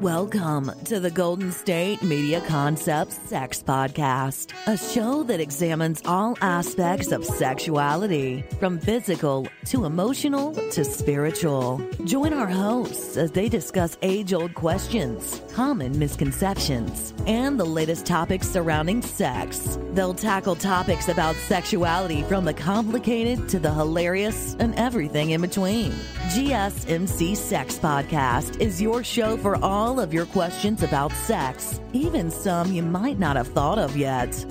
Welcome to the Golden State Media Concepts Sex Podcast, a show that examines all aspects of sexuality, from physical to emotional to spiritual. Join our hosts as they discuss age-old questions, common misconceptions, and the latest topics surrounding sex. They'll tackle topics about sexuality from the complicated to the hilarious and everything in between. GSMC Sex Podcast is your show for all of your questions about sex, even some you might not have thought of yet.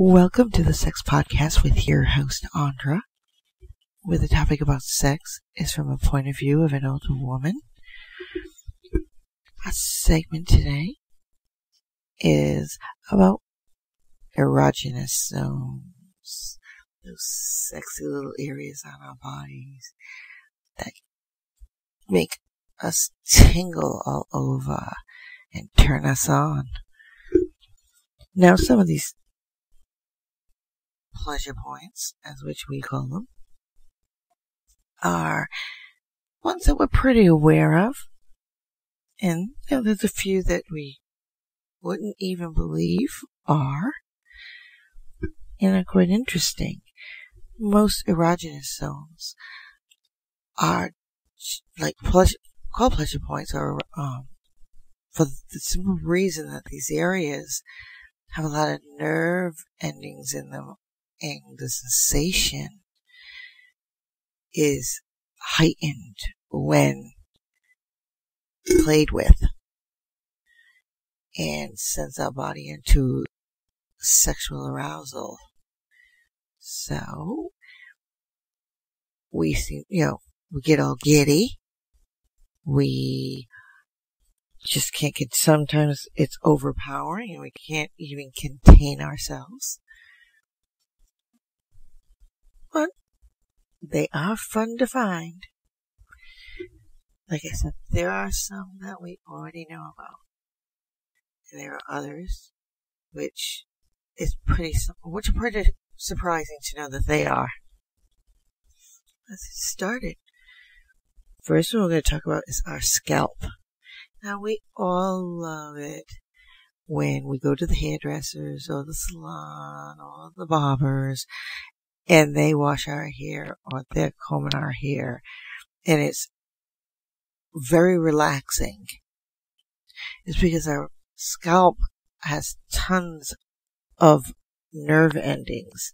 Welcome to the Sex Podcast with your host, Andra, where the topic about sex is from a point of view of an older woman. Our segment today is about erogenous zones, those sexy little areas on our bodies that make us tingle all over and turn us on. Now, some of these pleasure points, as which we call them, are ones that we're pretty aware of, and there's a few that we wouldn't even believe are, and are quite interesting. Most erogenous zones are like called pleasure points, or for the simple reason that these areas have a lot of nerve endings in them, and the sensation is heightened when played with and sends our body into sexual arousal. So we see, we get all giddy. We just can't get, sometimes it's overpowering and we can't even contain ourselves. But they are fun to find. Like I said, there are some that we already know about. And there are others which are pretty surprising to know that they are. Let's get started. First one we're going to talk about is our scalp. Now, we all love it when we go to the hairdressers or the salon or the barbers and they wash our hair or they're combing our hair, and it's very relaxing. It's because our scalp has tons of nerve endings,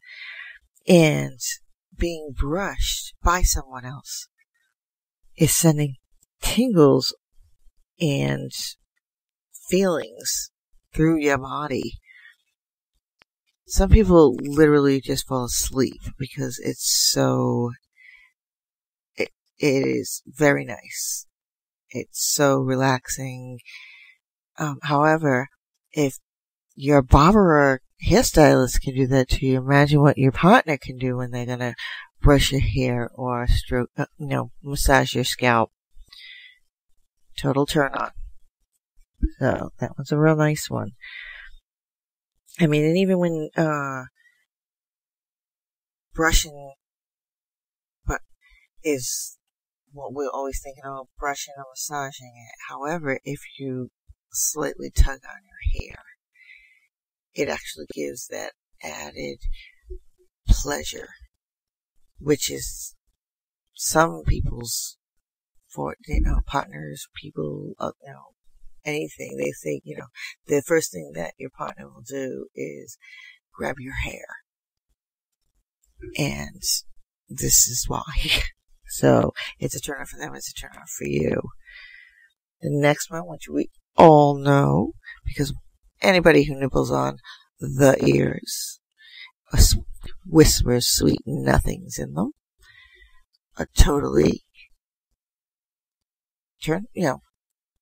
and being brushed by someone else is sending tingles and feelings through your body. Some people literally just fall asleep because it is very nice. It's so relaxing. However, if your barber or hairstylist can do that to you, imagine what your partner can do when they're gonna brush your hair or stroke, massage your scalp. Total turn on. So that one's a real nice one. I mean, and even when brushing is what we're always thinking of, brushing or massaging it. However, if you slightly tug on your hair, it actually gives that added pleasure, which is some people's partners, people, anything. They think, the first thing that your partner will do is grab your hair. And this is why. So it's a turn on for them, it's a turn on for you. The next one, which we all know, because anybody who nibbles on the ears, whispers sweet nothings in them. Totally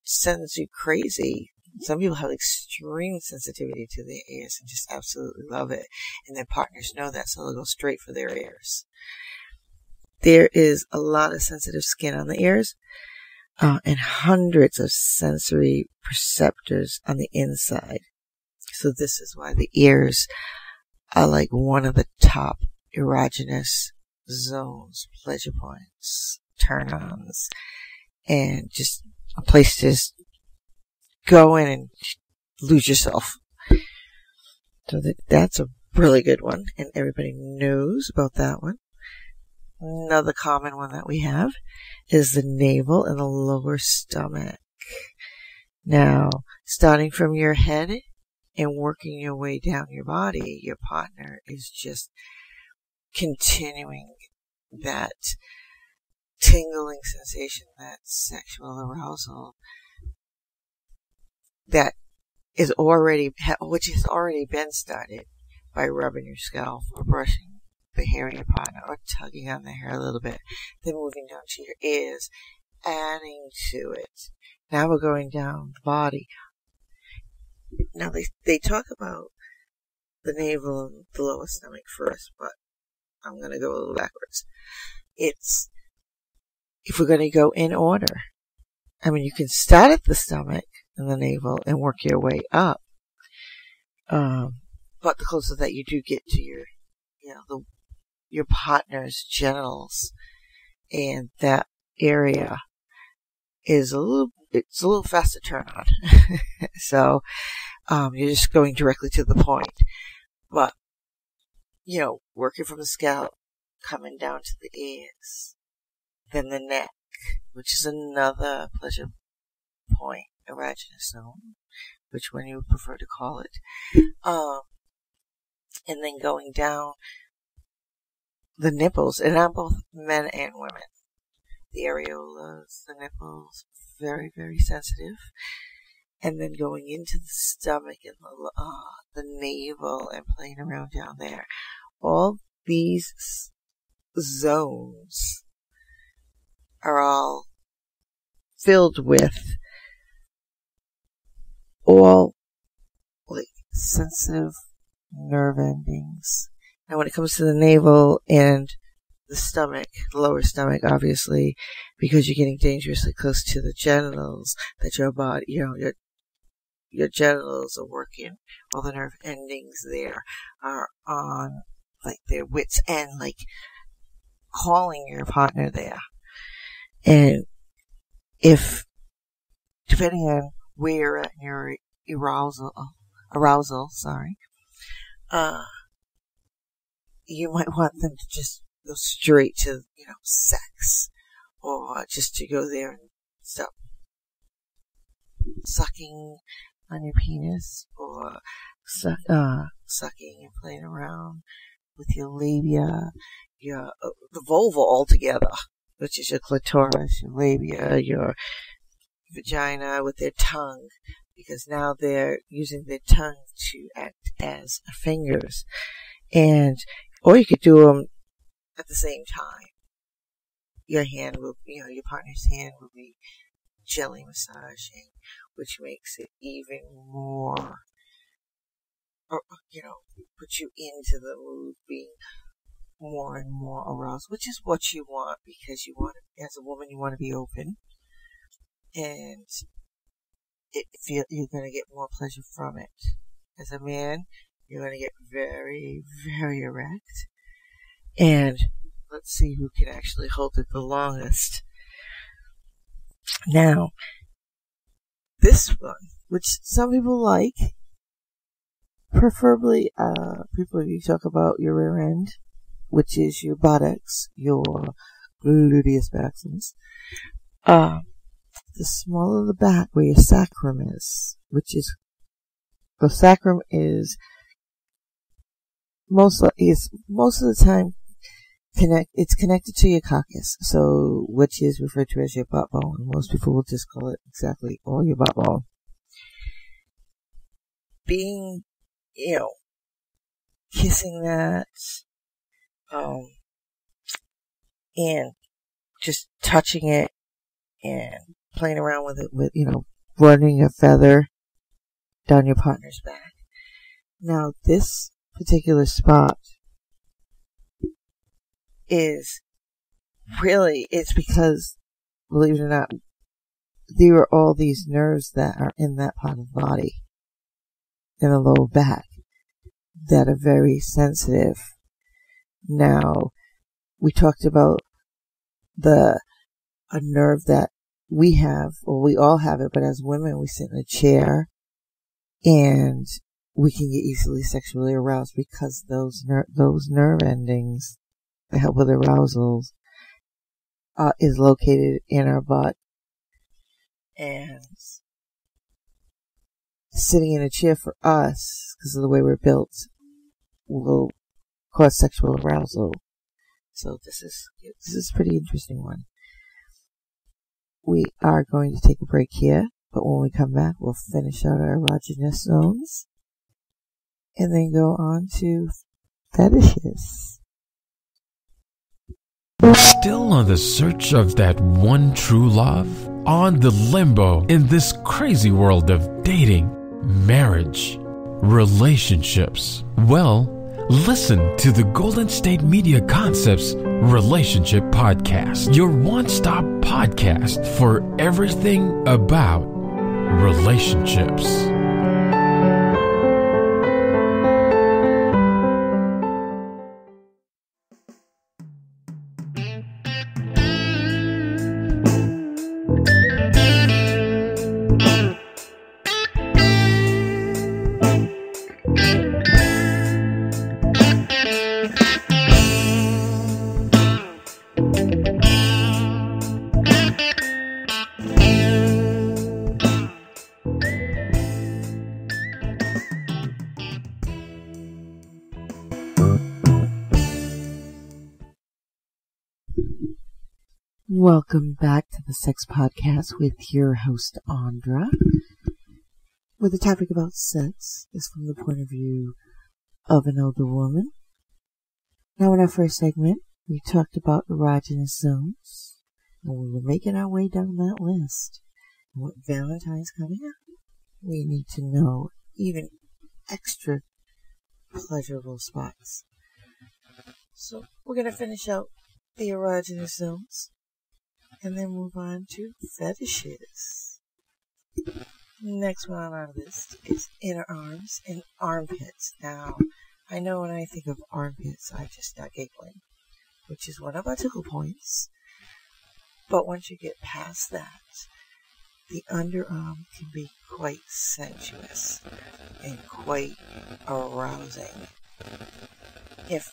sends you crazy. Some people have extreme sensitivity to their ears and just absolutely love it. And their partners know that, so they'll go straight for their ears. There is a lot of sensitive skin on the ears, and hundreds of sensory perceptors on the inside. So this is why the ears are like one of the top erogenous zones, pleasure points, turn-ons, and just a place to just go in and lose yourself. So that's a really good one, and everybody knows about that one. Another common one that we have is the navel and the lower stomach. Now, starting from your head and working your way down your body, your partner is just continuing that tingling sensation, that sexual arousal which has already been started by rubbing your scalp or brushing the hair of your partner or tugging on the hair a little bit, then moving down to your ears, adding to it. Now we're going down the body. Now they talk about the navel and the lower stomach first, but I'm going to go a little backwards. If we're going to go in order, you can start at the stomach and the navel and work your way up. But the closer that you do get to your partner's genitals, and that area is a little faster turn on. So, you're just going directly to the point. But, working from the scalp, coming down to the ears, then the neck, which is another pleasure point, erogenous zone, which one you would prefer to call it. And then going down the nipples, and I'm both men and women. The areolas, the nipples, very, very sensitive. And then going into the stomach and the navel and playing around down there. All these zones are all filled with all sensitive nerve endings. Now when it comes to the navel and the stomach, the lower stomach, obviously, because you're getting dangerously close to the genitals, that your body, your genitals are working, all the nerve endings there are on their wits' end, calling your partner there. And depending on where you're at in your arousal, you might want them to just go straight to, sex, or just to go there and stop sucking on your penis, or sucking and playing around with your labia, the vulva altogether, which is your clitoris, your labia, your vagina, with their tongue, because now they're using their tongue to act as fingers. Or you could do them at the same time. Your partner's hand will be gently massaging, which makes it even more, put you into the mood, being more and more aroused, which is what you want, because as a woman, you want to be open, and you're going to get more pleasure from it. As a man, you're going to get very, very erect, and let's see who can actually hold it the longest. Now, this one, which some people like, preferably people, you talk about your rear end, which is your buttocks, your gluteus maximus, the smaller the back where your sacrum is, the sacrum is most of the time it's connected to your caucus, so which is referred to as your butt bone. Most people will just call it exactly your butt bone. Being, kissing that, And just touching it and playing around with it, with, running a feather down your partner's back. Now, this particular spot is really, it's because, believe it or not, there are all these nerves that are in that part of the body, in the lower back, that are very sensitive. Now, we talked about a nerve that we have, or we all have it, but as women, we sit in a chair and we can get easily sexually aroused because those nerve endings that help with arousals is located in our butt. And sitting in a chair for us, because of the way we're built, will cause sexual arousal. So this is a pretty interesting one. We are going to take a break here, but when we come back, we'll finish out our erogenous zones and then go on to fetishes. Still on the search of that one true love? On the limbo in this crazy world of dating, marriage, relationships? Well, listen to the Golden State Media Concepts Relationship Podcast, your one-stop podcast for everything about relationships. Welcome back to the Sex Podcast with your host, Andra, where the topic about sex is from the point of view of an older woman. Now, in our first segment, we talked about erogenous zones, and we were making our way down that list. And with Valentine's coming up, we need to know even extra pleasurable spots. So, we're going to finish out the erogenous zones and then move on to fetishes. Next one on our list is inner arms and armpits. Now, I know when I think of armpits, I just start giggling, which is one of our tickle points. But once you get past that, the underarm can be quite sensuous and quite arousing if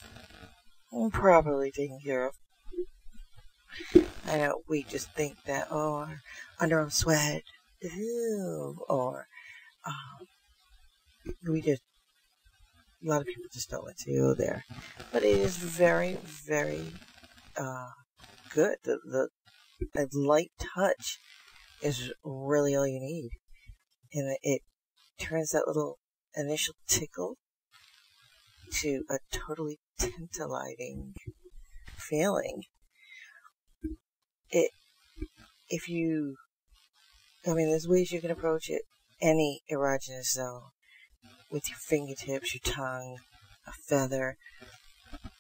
properly taken care of. I know we just think that, our underarm sweat, or a lot of people just don't want to go there. But it is very, very good. The light touch is really all you need. And it turns that little initial tickle to a totally tantalizing feeling. There's ways you can approach it, any erogenous zone, with your fingertips, your tongue, a feather,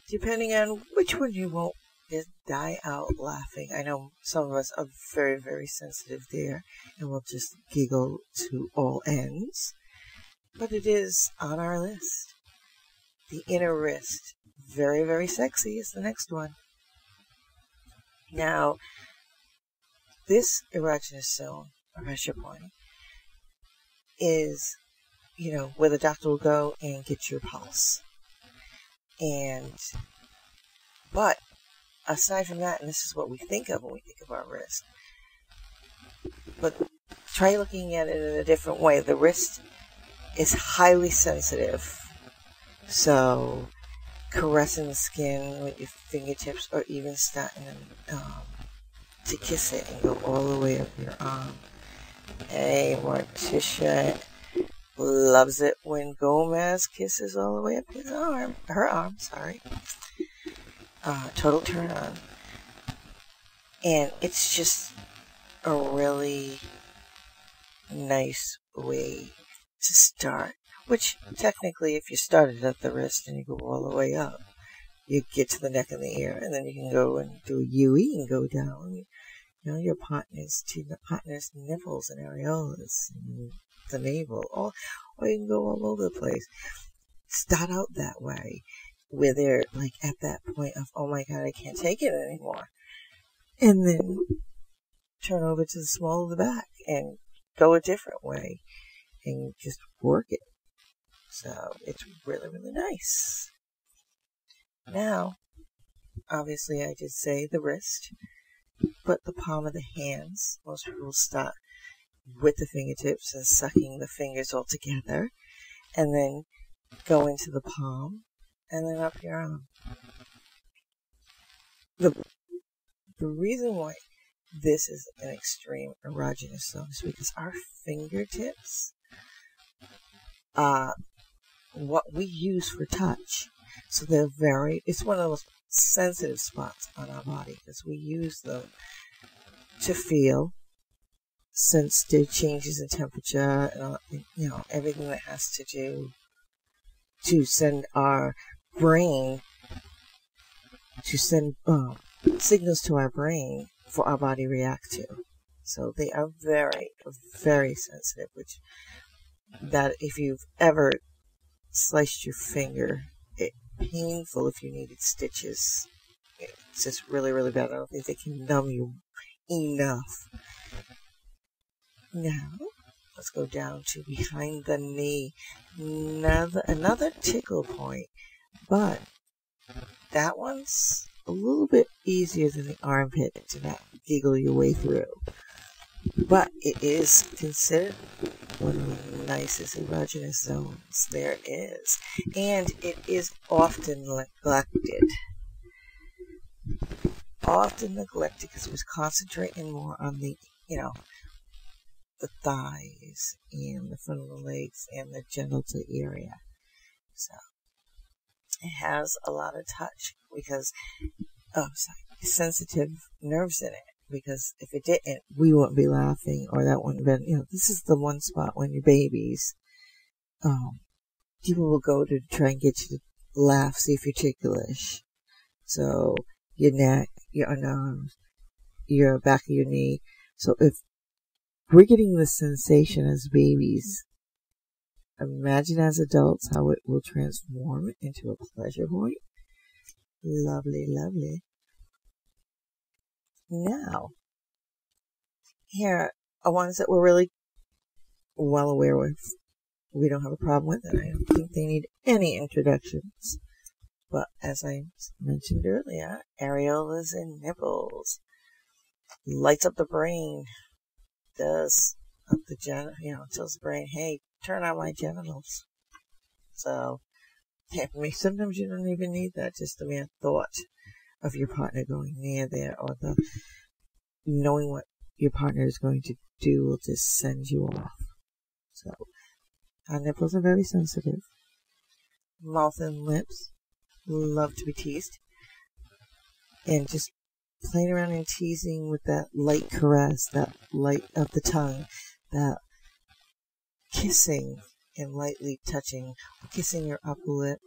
depending on which one you won't just die out laughing. I know some of us are very, very sensitive there, and we'll just giggle to all ends, but it is on our list. The inner wrist, very, very sexy, is the next one. Now, this erogenous zone, or pressure point, is, where the doctor will go and get your pulse. But, aside from that, and this is what we think of when we think of our wrist, but try looking at it in a different way. The wrist is highly sensitive. So, caressing the skin with your fingertips, or even starting to kiss it and go all the way up your arm. Hey, Morticia loves it when Gomez kisses all the way up her arm, sorry. total turn on. And it's just a really nice way to start. Which, technically, if you started at the wrist and you go all the way up, you get to the neck and the ear, and then you can go and do a UE and go down. You know, your partner's nipples and areolas, and the navel, or you can go all over the place. Start out that way, where they're like at that point of, oh my God, I can't take it anymore. And then turn over to the small of the back and go a different way and just work it. So it's really, really nice. Now, obviously I did say the wrist, but the palm of the hands. Most people start with the fingertips and sucking the fingers all together, and then go into the palm, and then up your arm. The reason why this is an extreme erogenous zone is because our fingertips are what we use for touch. So it's one of those sensitive spots on our body because we use them to feel sensitive changes in temperature and, everything that has to do to send our brain, to send signals to our brain for our body react to. So they are very, very sensitive, which that if you've ever sliced your finger, it's painful if you needed stitches. It's just really, really bad. I don't think they can numb you enough. Now, let's go down to behind the knee. Another tickle point, but that one's a little bit easier than the armpit to not giggle your way through. But it is considered one of the nicest erogenous zones there is. And it is often neglected. Often neglected because it was concentrating more on the, the thighs and the front of the legs and the genital area. So it has a lot of touch because, sensitive nerves in it. Because if it didn't, we wouldn't be laughing, or that wouldn't have been, this is the one spot when you're babies, people will go to try and get you to laugh, see if you're ticklish. So, your neck, your arms, your back of your knee. So if we're getting the sensation as babies, imagine as adults how it will transform into a pleasure point. Lovely, lovely. Now, here are ones that we're really well aware with. We don't have a problem with, and I don't think they need any introductions. But as I mentioned earlier, areolas and nipples lights up the brain, does up the tells the brain, hey, turn on my genitals. So, sometimes you don't even need that, just the mere thought of your partner going near there, or the knowing what your partner is going to do will just send you off. So, our nipples are very sensitive. Mouth and lips love to be teased. And just playing around and teasing with that light caress, that light of the tongue, that kissing and lightly touching, kissing your upper lip,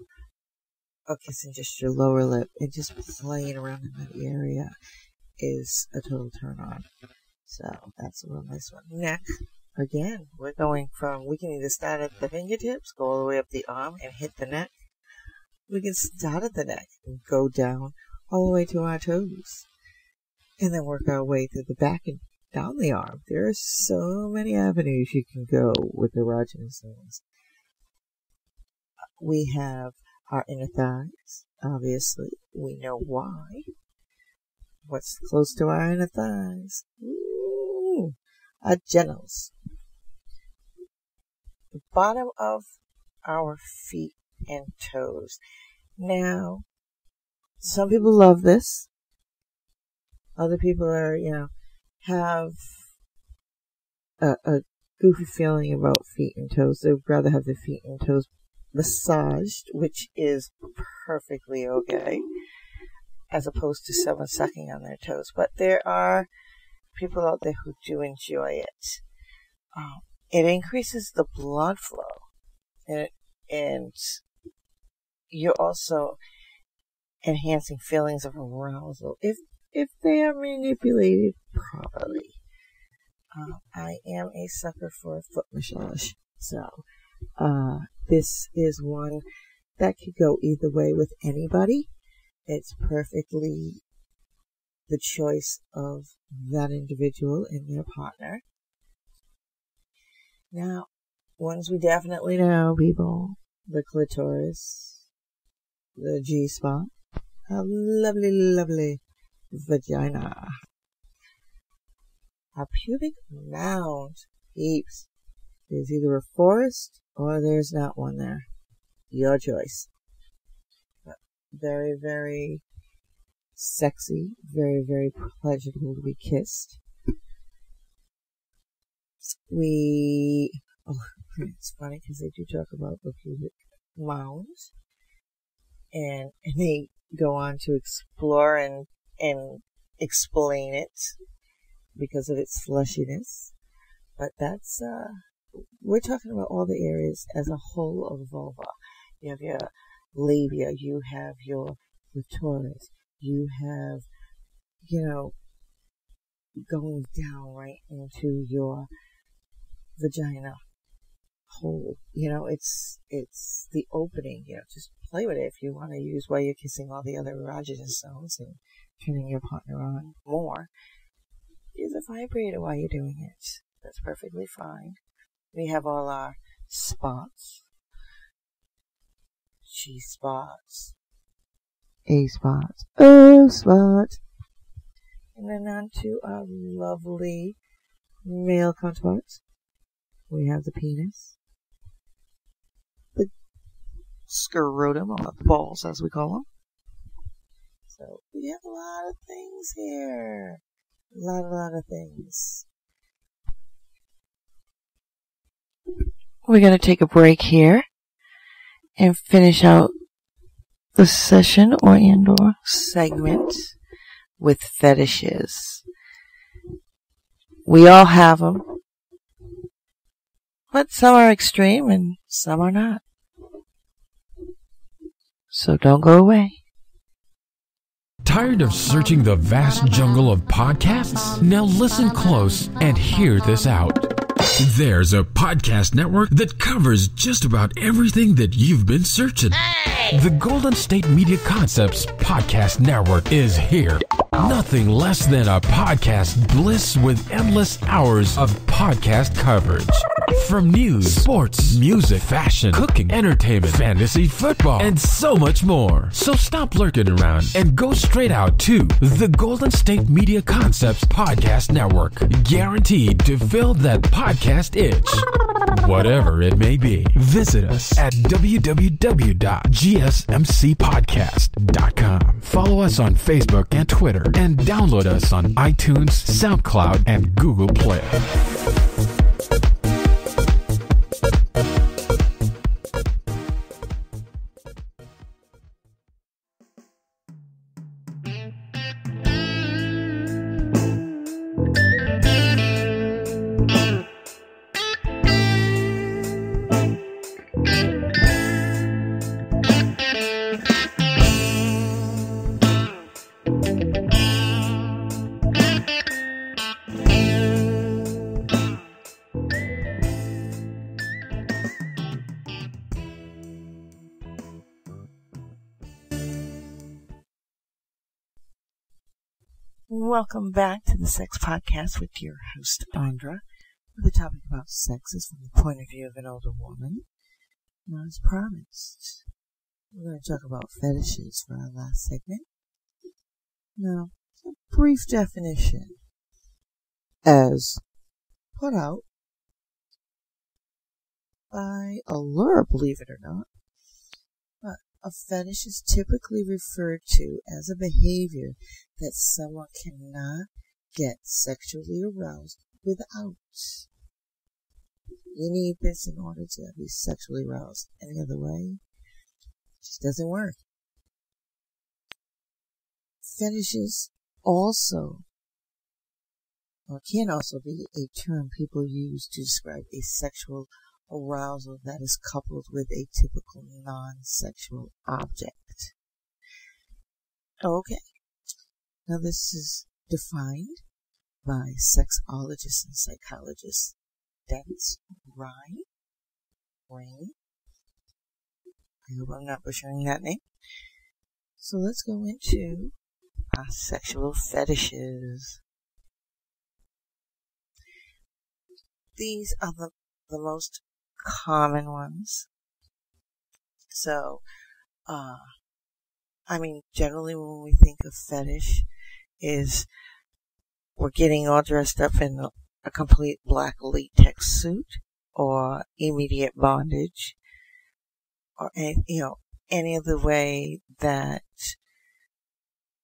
or kissing just your lower lip, and just playing around in that area is a total turn on. So that's a real nice one. Neck, again, we're going from, we can either start at the fingertips, go all the way up the arm and hit the neck. We can start at the neck and go down all the way to our toes, and then work our way through the back and down the arm. There are so many avenues you can go with erogenous zones. We have our inner thighs, obviously. We know why. What's close to our inner thighs? Ooh, our genitals. The bottom of our feet and toes. Now, some people love this. Other people are, have a goofy feeling about feet and toes. They would rather have their feet and toes massaged, which is perfectly okay. as opposed to someone sucking on their toes. But there are people out there who do enjoy it. It increases the blood flow, and you're also enhancing feelings of arousal if they are manipulated properly. I am a sucker for a foot massage, so this is one that could go either way with anybody. It's perfectly the choice of that individual and their partner. Now, ones we definitely know, people, the clitoris, the G-spot, a lovely, lovely vagina. A pubic mound, peeps. There's either a forest or there's not one there. Your choice. But very, very sexy, very, very pleasurable to be kissed. It's funny because they do talk about the pubic mounds, and they go on to explore and explain it because of its fleshiness. But that's, we're talking about all the areas as a whole of the vulva. You have your labia, you have your clitoris, you have, going down right into your vagina hole. It's the opening. Just play with it if you want to use while you're kissing all the other erogenous zones and turning your partner on more. Use a vibrator while you're doing it. That's perfectly fine. We have all our spots. G-spots. A-spots. O-spots. And then on to our lovely male counterparts. We have the penis. The scrotum, or the balls as we call them. So we have a lot of things here. A lot of things. We're going to take a break here and finish out the session or segment with fetishes. We all have them, but some are extreme and some are not. So don't go away. Tired of searching the vast jungle of podcasts? Now listen close and hear this out. There's a podcast network that covers just about everything that you've been searching. Hey! The Golden State Media Concepts Podcast Network is here. Nothing less than a podcast bliss with endless hours of podcast coverage. From news, sports, music, fashion, cooking, entertainment, fantasy, football, and so much more. So stop lurking around and go straight out to the Golden State Media Concepts Podcast Network. Guaranteed to fill that podcast itch. Whatever it may be. Visit us at www.gsmcpodcast.com. Follow us on Facebook and Twitter, and download us on iTunes, SoundCloud, and Google Play. Welcome back to the Sex Podcast with your host, Andra. The topic about sex is from the point of view of an older woman. Now, as promised, we're going to talk about fetishes for our last segment. Now, a brief definition as put out by Allure, believe it or not. A fetish is typically referred to as a behavior that someone cannot get sexually aroused without. You need this in order to be sexually aroused. Any other way, it just doesn't work. Fetishes also, or can also be a term people use to describe a sexual arousal that is coupled with a typical non-sexual object. Okay, now this is defined by sexologists and psychologists. That's Rain. I hope I'm not butchering that name. So let's go into sexual fetishes. These are the most common ones. So, generally when we think of fetish is we're getting all dressed up in a complete black latex suit or immediate bondage or, any other way that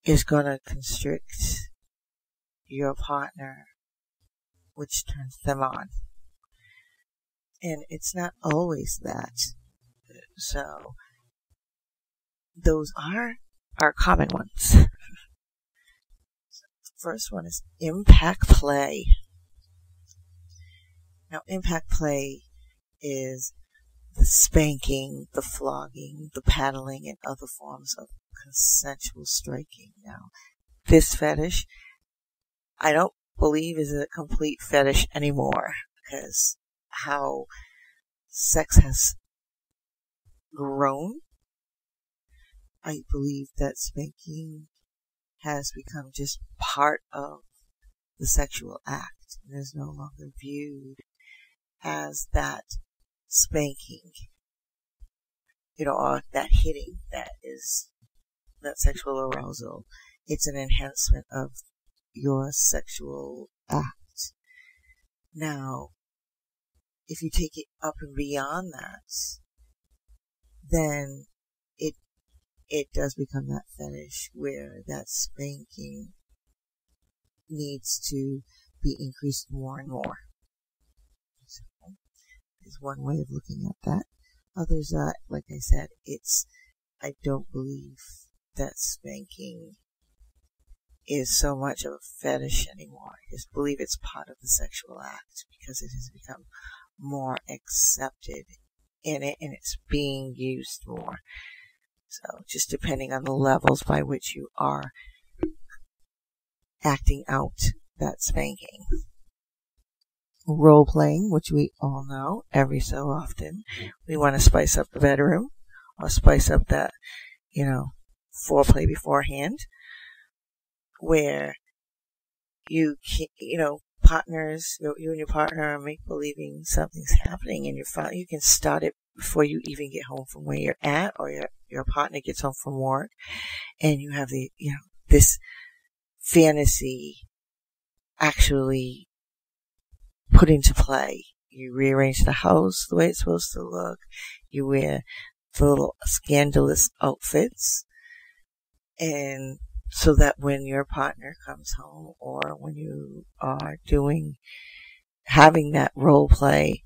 is going to constrict your partner, which turns them on. And it's not always that. So, those are our common ones. The first one is impact play. Now, impact play is the spanking, the flogging, the paddling, and other forms of consensual striking. Now, this fetish, I don't believe is a complete fetish anymore, because how sex has grown, I believe that spanking has become just part of the sexual act and is no longer viewed as that spanking, or that hitting that is that sexual arousal. It's an enhancement of your sexual act. Now, if you take it up and beyond that, then it does become that fetish where that spanking needs to be increased more and more. So, is one way of looking at that. Others are, like I said, I don't believe that spanking is so much of a fetish anymore. I just believe it's part of the sexual act because it has become more accepted in it and it's being used more. So just depending on the levels by which you are acting out that spanking. Role playing, which we all know every so often, we want to spice up the bedroom or spice up that, foreplay beforehand, where you partners, you and your partner are make-believing something's happening and you can start it before you even get home from where you're at, or your partner gets home from work, and you have this fantasy actually put into play. You rearrange the house the way it's supposed to look. You wear the little scandalous outfits, and so that when your partner comes home or when you are having that role play,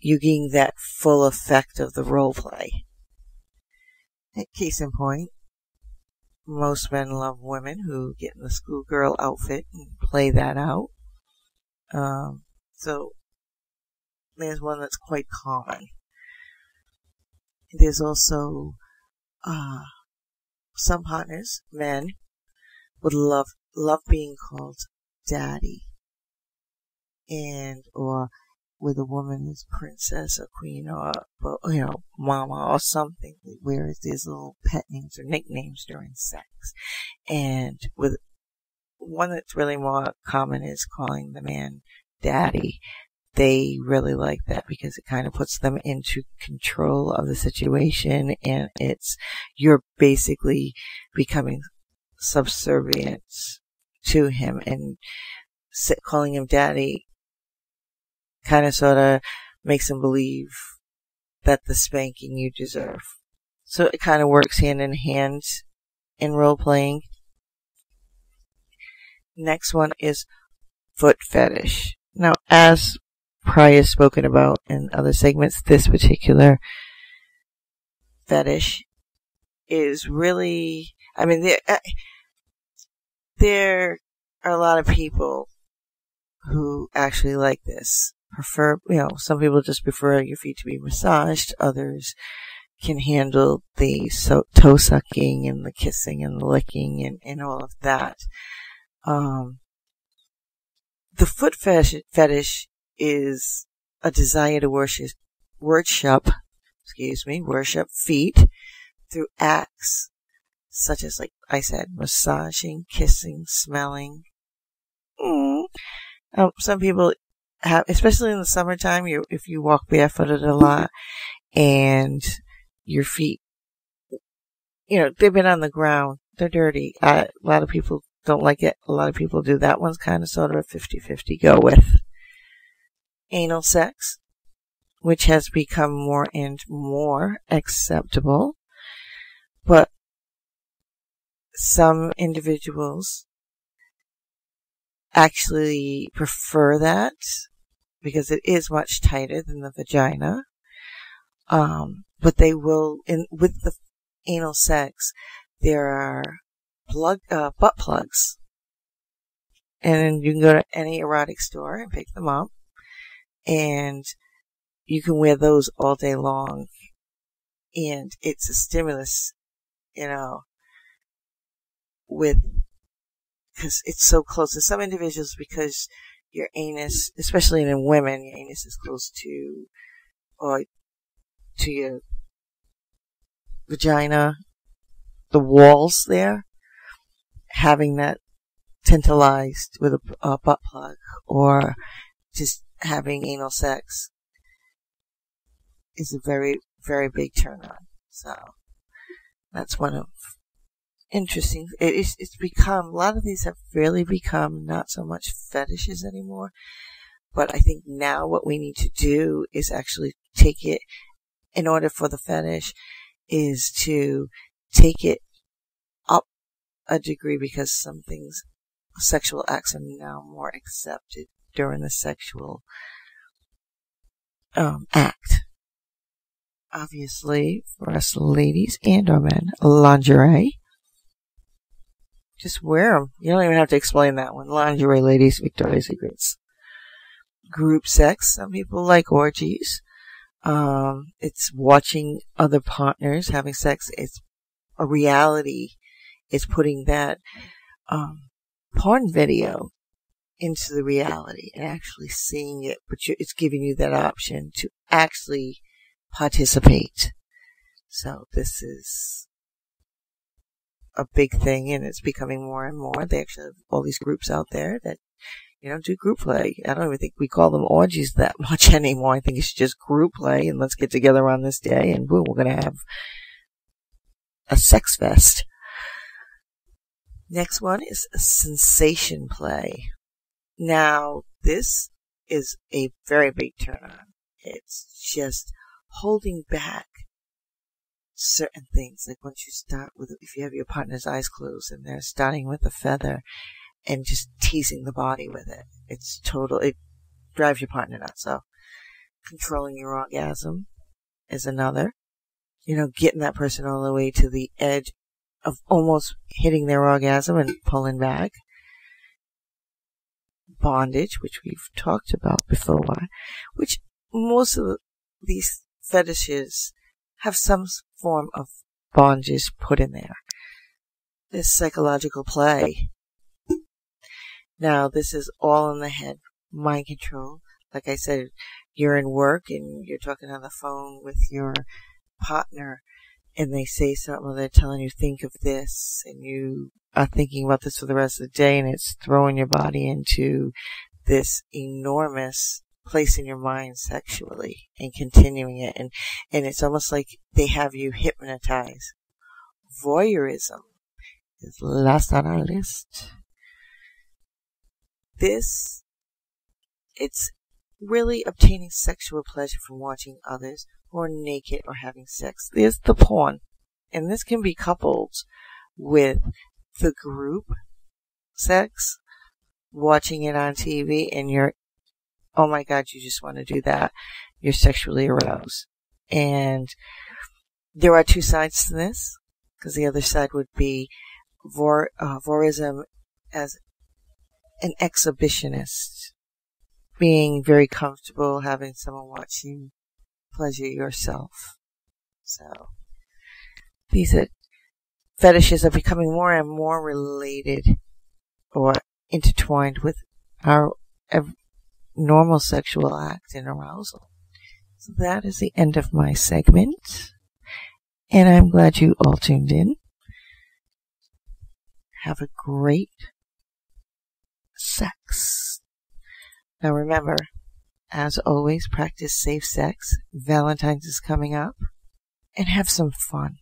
you're getting that full effect of the role play. Case in point, most men love women who get in the schoolgirl outfit and play that out. So there's one that's quite common. There's also some partners, men, would love being called daddy, or with a woman is princess or queen or mama or something, whereas there's little pet names or nicknames during sex. And with one that's really more common is calling the man daddy. They really like that because it kind of puts them into control of the situation, and you're basically becoming subservient to him, and calling him daddy kind of sort of makes him believe that the spanking you deserve. So it kind of works hand in hand in role playing. Next one is foot fetish. Now, as prior spoken about in other segments, this particular fetish is really, there are a lot of people who actually like this. Some people just prefer your feet to be massaged. Others can handle the toe sucking and the kissing and the licking and all of that. The foot fetish is a desire to worship feet through acts such as, like I said, massaging, kissing, smelling. Some people have, especially in the summertime, if you walk barefooted a lot and your feet, they've been on the ground, they're dirty. A lot of people don't like it. A lot of people do. That one's kind of sort of a 50-50 go with. Anal sex, which has become more and more acceptable. But some individuals actually prefer that because it is much tighter than the vagina. But they will, with the anal sex, there are butt plugs. And you can go to any erotic store and pick them up. And you can wear those all day long. And it's a stimulus, because it's so close. And some individuals, because your anus, especially in women, your anus is close to your vagina, the walls there, having that tantalized with a butt plug or just having anal sex is a very, very big turn on. So that's one of interesting. It's become, a lot of these have really become not so much fetishes anymore. But I think now what we need to do is actually take it, in order for the fetish, is to take it up a degree, because some things, sexual acts, are now more accepted during the sexual act. Obviously, for us ladies and our men, lingerie. Just wear them. You don't even have to explain that one. Lingerie, ladies, Victoria's Secrets. Group sex. Some people like orgies. It's watching other partners having sex. It's a reality. It's putting that porn video into the reality and actually seeing it, but it's giving you that option to actually participate. So this is a big thing, and it's becoming more and more. They actually have all these groups out there that, do group play. I don't even think we call them orgies that much anymore. I think it's just group play, and let's get together on this day, and boom, we're going to have a sex fest. Next one is sensation play. Now, this is a very big turn on. It's just holding back certain things. Like once you start with, if you have your partner's eyes closed and they're starting with a feather and just teasing the body with it, it drives your partner nuts. So controlling your orgasm is another. Getting that person all the way to the edge of almost hitting their orgasm and pulling back. Bondage, which we've talked about before, which most of these fetishes have some form of bondage put in there. There's psychological play. Now, this is all in the head. Mind control. Like I said, you're in work and you're talking on the phone with your partner, and they say something, or they're telling you, think of this, and you are thinking about this for the rest of the day, and it's throwing your body into this enormous place in your mind sexually and continuing it. And it's almost like they have you hypnotized. Voyeurism is last on our list. It's really obtaining sexual pleasure from watching others who are naked or having sex. There's the porn. And this can be coupled with the group sex, watching it on TV, and you're, oh my God, you just want to do that. You're sexually aroused. And there are two sides to this, because the other side would be voyeurism as an exhibitionist, being very comfortable having someone watch you pleasure yourself. So these fetishes are becoming more and more related or intertwined with our normal sexual act and arousal. So that is the end of my segment, and I'm glad you all tuned in. Have a great sex. Now remember, as always, practice safe sex. Valentine's is coming up, and have some fun.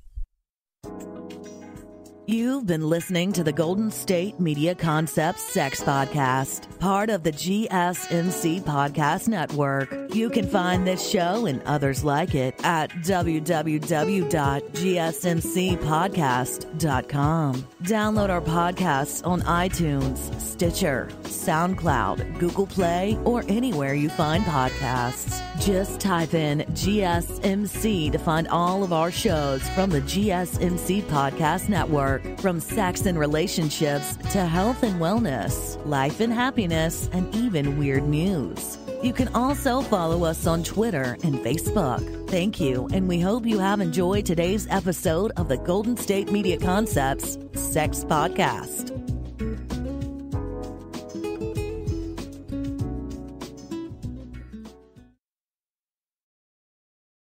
You've been listening to the Golden State Media Concepts Sex Podcast, part of the GSMC Podcast Network. You can find this show and others like it at www.gsmcpodcast.com. Download our podcasts on iTunes, Stitcher, SoundCloud, Google Play, or anywhere you find podcasts. Just type in GSMC to find all of our shows from the GSMC Podcast Network. From sex and relationships to health and wellness, life and happiness, and even weird news. You can also follow us on Twitter and Facebook. Thank you, and we hope you have enjoyed today's episode of the Golden State Media Concepts Sex Podcast.